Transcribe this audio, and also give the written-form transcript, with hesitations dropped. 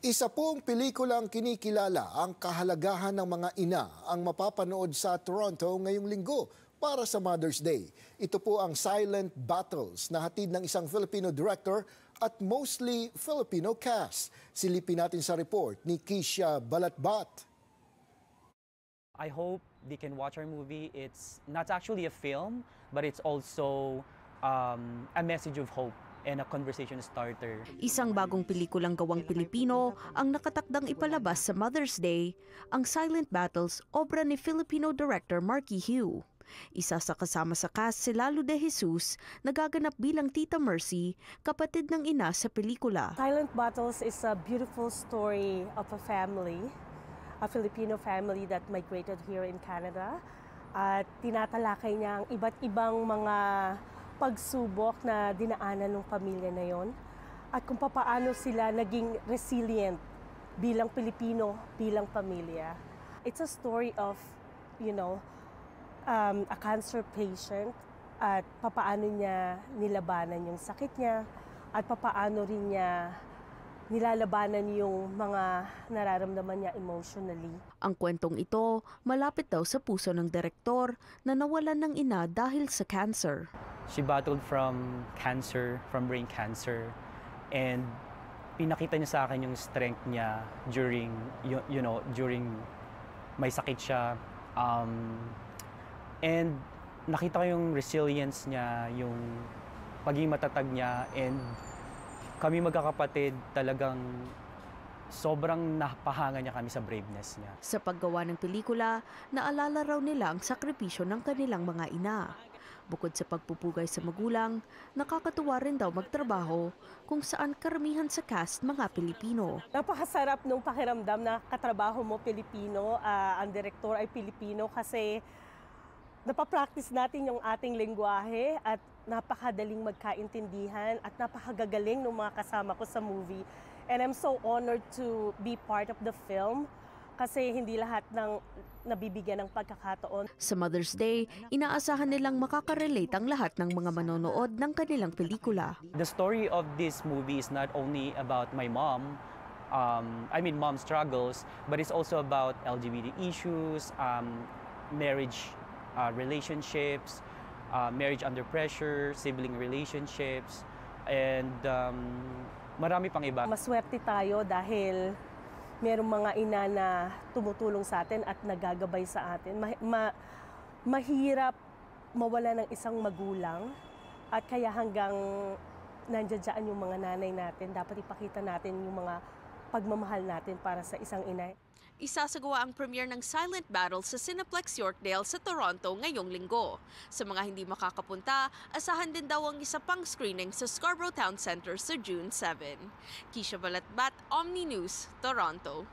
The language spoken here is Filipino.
Isa pong pelikulang kinikilala ang kahalagahan ng mga ina ang mapapanood sa Toronto ngayong linggo para sa Mother's Day. Ito po ang Silent Battles na hatid ng isang Filipino director at mostly Filipino cast. Silipin natin sa report ni Kisha Balatbat. I hope they can watch our movie. It's not actually a film, but it's also a message of hope and a conversation starter. Isang bagong pelikulang gawang Pilipino ang nakatakdang ipalabas sa Mother's Day, ang Silent Battles, obra ni Filipino director Marky Hugh. Isa sa kasama sa cast si Lalo de Jesus, nagaganap bilang Tita Mercy, kapatid ng ina sa pelikula. Silent Battles is a beautiful story of a family, a Filipino family that migrated here in Canada. At tinatalakay niya ang iba't ibang mga pagsubok na dinaanan ng pamilya na yon at kung paano sila naging resilient bilang Pilipino, bilang pamilya. It's a story of, a cancer patient at papaano niya nilabanan yung sakit niya at papaano rin niya nilalabanan yung mga nararamdaman niya emotionally. Ang kwentong ito, malapit daw sa puso ng direktor na nawalan ng ina dahil sa cancer. She battled from cancer, from brain cancer, and pinakita niya sa akin yung strength niya during, during may sakit siya. And nakita ko yung resilience niya, yung pagiging matatag niya, and kami magkakapatid talagang sobrang napahanga niya kami sa braveness niya. Sa paggawa ng pelikula, naalala raw nila ang sakripisyo ng kanilang mga ina. Bukod sa pagpupugay sa magulang, nakakatuwa rin daw magtrabaho kung saan karamihan sa cast mga Pilipino. Napakasarap nung pakiramdam na katrabaho mo Pilipino, ang direktor ay Pilipino kasi napapractice natin yung ating lengguwahe at napakadaling magkaintindihan at napakagagaling ng mga kasama ko sa movie. And I'm so honored to be part of the film kasi hindi lahat ng nabibigyan ng pagkakataon. Sa Mother's Day, inaasahan nilang makakarelate ang lahat ng mga manonood ng kanilang pelikula. The story of this movie is not only about my mom, mom struggles, but it's also about LGBT issues, marriage relationships, marriage under pressure, sibling relationships, and marami pang iba. Maswerte tayo dahil mayroong mga ina na tumutulong sa atin at nagagabay sa atin. Mahirap mawala ng isang magulang at kaya hanggang nandiyan yung mga nanay natin, dapat ipakita natin yung mga pagmamahal natin para sa isang ina. Isasagawa ang premiere ng Silent Battle sa Cineplex Yorkdale sa Toronto ngayong linggo. Sa mga hindi makakapunta, asahan din daw ang isa pang screening sa Scarborough Town Center sa June 7. Kisha Balatbat, Omni News, Toronto.